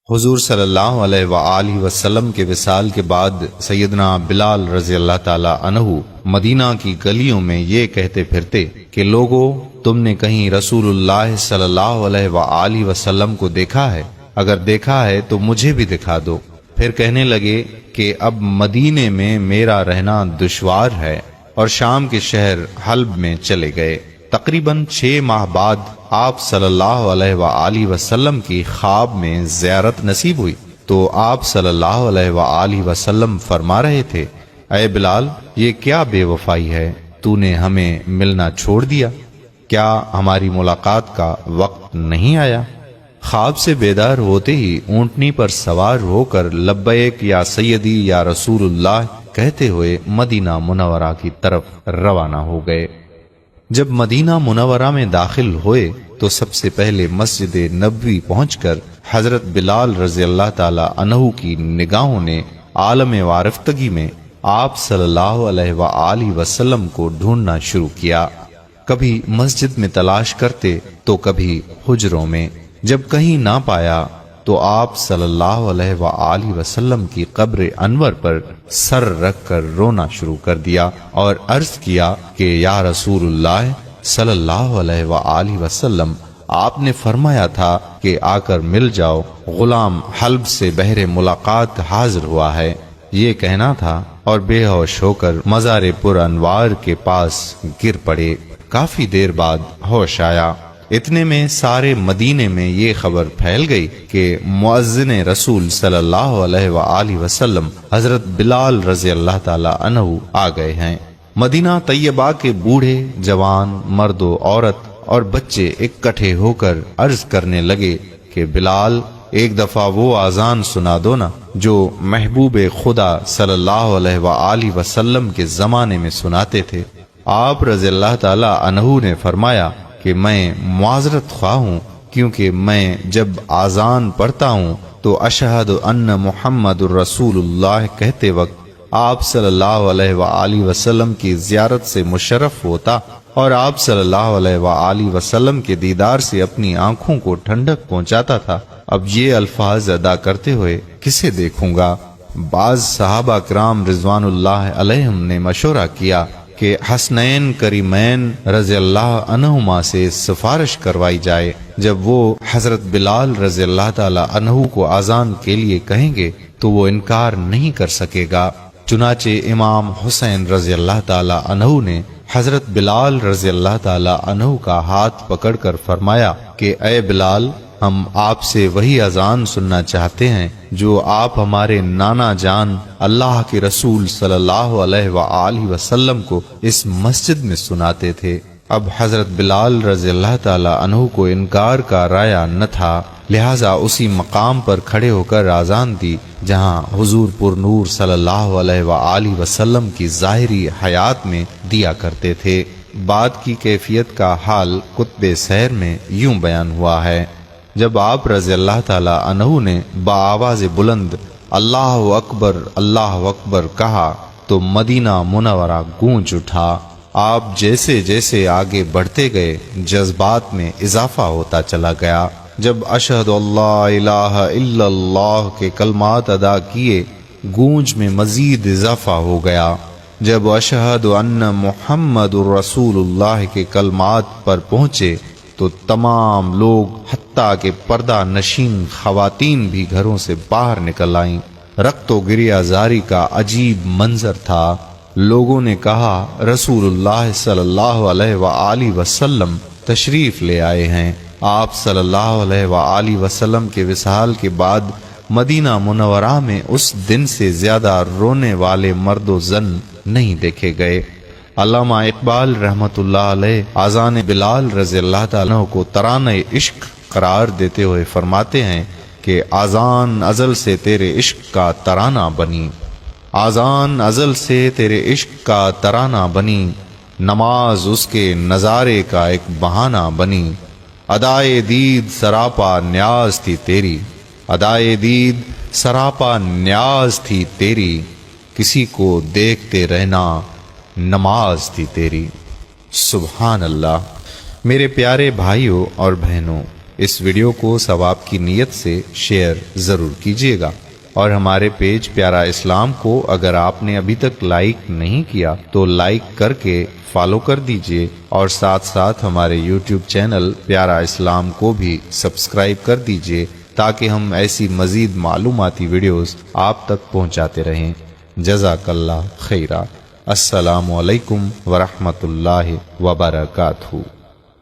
حضور صلی اللہ علیہ وآلہ وسلم کے وصال کے بعد سیدنا بلال رضی اللہ تعالی عنہ مدینہ کی گلیوں میں یہ کہتے پھرتے کہ لوگو، تم نے کہیں رسول اللہ صلی اللہ علیہ وآلہ وسلم کو دیکھا ہے؟ اگر دیکھا ہے تو مجھے بھی دکھا دو۔ پھر کہنے لگے کہ اب مدینے میں میرا رہنا دشوار ہے، اور شام کے شہر حلب میں چلے گئے۔ تقریباً 6 ماہ بعد آپ صلی اللہ علیہ وآلہ وسلم کی خواب میں زیارت نصیب ہوئی تو آپ صلی اللہ علیہ وآلہ وسلم فرما رہے تھے، اے بلال، یہ کیا بے وفائی ہے، تو نے ہمیں ملنا چھوڑ دیا، کیا ہماری ملاقات کا وقت نہیں آیا؟ خواب سے بیدار ہوتے ہی اونٹنی پر سوار ہو کر لبیک یا سیدی یا رسول اللہ کہتے ہوئے مدینہ منورہ کی طرف روانہ ہو گئے۔ جب مدینہ منورہ میں داخل ہوئے تو سب سے پہلے مسجد نبوی پہنچ کر حضرت بلال رضی اللہ تعالی عنہ کی نگاہوں نے عالم وارفتگی میں آپ صلی اللہ علیہ وآلہ وسلم کو ڈھونڈنا شروع کیا۔ کبھی مسجد میں تلاش کرتے تو کبھی حجروں میں۔ جب کہیں نہ پایا تو آپ صلی اللہ علیہ وآلہ وسلم کی قبر انور پر سر رکھ کر رونا شروع کر دیا اور عرض کیا کہ یا رسول اللہ صلی اللہ علیہ وآلہ وسلم، آپ نے فرمایا تھا کہ آ کر مل جاؤ، غلام حلب سے بہر ملاقات حاضر ہوا ہے، یہ کہنا تھا، اور بے ہوش ہو کر مزار پر انوار کے پاس گر پڑے۔ کافی دیر بعد ہوش آیا۔ اتنے میں سارے مدینے میں یہ خبر پھیل گئی کہ مؤذن رسول صلی اللہ علیہ وآلہ وسلم حضرت بلال رضی اللہ تعالی عنہ آ گئے ہیں۔ مدینہ طیبہ کے بوڑھے، جوان، مرد و عورت اور بچے اکٹھے ہو کر عرض کرنے لگے کہ بلال، ایک دفعہ وہ اذان سنا دو نا جو محبوب خدا صلی اللہ علیہ وآلہ وسلم کے زمانے میں سناتے تھے۔ آپ رضی اللہ تعالی عنہ نے فرمایا کہ میں معذرت خواہ ہوں، کیونکہ میں جب اذان پڑھتا ہوں تو اشہد ان محمد الرسول اللہ کہتے وقت آپ صلی اللہ علیہ وآلہ وسلم کی زیارت سے مشرف ہوتا اور آپ صلی اللہ علیہ وآلہ وسلم کے دیدار سے اپنی آنکھوں کو ٹھنڈک پہنچاتا تھا۔ اب یہ الفاظ ادا کرتے ہوئے کسے دیکھوں گا؟ بعض صحابہ کرام رضوان اللہ علیہم نے مشورہ کیا کہ حسنین کریمین رضی اللہ عنہما سے سفارش کروائی جائے، جب وہ حضرت بلال رضی اللہ تعالی عنہ کو اذان کے لیے کہیں گے تو وہ انکار نہیں کر سکے گا۔ چنانچہ امام حسین رضی اللہ تعالی عنہ نے حضرت بلال رضی اللہ تعالی عنہ کا ہاتھ پکڑ کر فرمایا کہ اے بلال، ہم آپ سے وہی اذان سننا چاہتے ہیں جو آپ ہمارے نانا جان اللہ کے رسول صلی اللہ علیہ وآلہ وسلم کو اس مسجد میں سناتے تھے۔ اب حضرت بلال رضی اللہ تعالی عنہ کو انکار کا رایا نہ تھا، لہذا اسی مقام پر کھڑے ہو کر اذان دی جہاں حضور پر نور صلی اللہ علیہ وآلہ وسلم کی ظاہری حیات میں دیا کرتے تھے۔ بات کی کیفیت کا حال کتب سیر میں یوں بیان ہوا ہے، جب آپ رضی اللہ تعالی عنہ نے بآواز بلند اللہ اکبر کہا تو مدینہ منورہ گونج اٹھا۔ آپ جیسے جیسے آگے بڑھتے گئے جذبات میں اضافہ ہوتا چلا گیا۔ جب اشہد اللہ الہ الا اللہ کے کلمات ادا کیے، گونج میں مزید اضافہ ہو گیا۔ جب اشہد ان محمد الرسول اللہ کے کلمات پر پہنچے تو تمام لوگ حتیٰ کہ پردہ نشین خواتین بھی گھروں سے باہر نکل آئیں۔ رقت و گریہ زاری کا عجیب منظر تھا۔ لوگوں نے کہا رسول اللہ صلی اللہ علیہ وآلہ وسلم تشریف لے آئے ہیں۔ آپ صلی اللہ علیہ وآلہ وسلم کے وصال کے بعد مدینہ منورہ میں اس دن سے زیادہ رونے والے مرد و زن نہیں دیکھے گئے۔ علامہ اقبال رحمت اللہ علیہ اذان بلال رضی اللہ تعالیٰ کو ترانہ عشق قرار دیتے ہوئے فرماتے ہیں کہ اذان ازل سے تیرے عشق کا ترانہ بنی، اذان ازل سے تیرے عشق کا ترانہ بنی، نماز اس کے نظارے کا ایک بہانہ بنی، ادائے دید سراپا نیاز تھی تیری، ادائے دید سراپا نیاز تھی تیری، کسی کو دیکھتے رہنا نماز تھی تیری۔ سبحان اللہ۔ میرے پیارے بھائیوں اور بہنوں، اس ویڈیو کو ثواب کی نیت سے شیئر ضرور کیجیے گا، اور ہمارے پیج پیارا اسلام کو اگر آپ نے ابھی تک لائک نہیں کیا تو لائک کر کے فالو کر دیجئے، اور ساتھ ساتھ ہمارے یوٹیوب چینل پیارا اسلام کو بھی سبسکرائب کر دیجئے تاکہ ہم ایسی مزید معلوماتی ویڈیوز آپ تک پہنچاتے رہیں۔ جزاک اللہ خیرہ۔ السلام علیکم ورحمۃ اللہ وبرکاتہ۔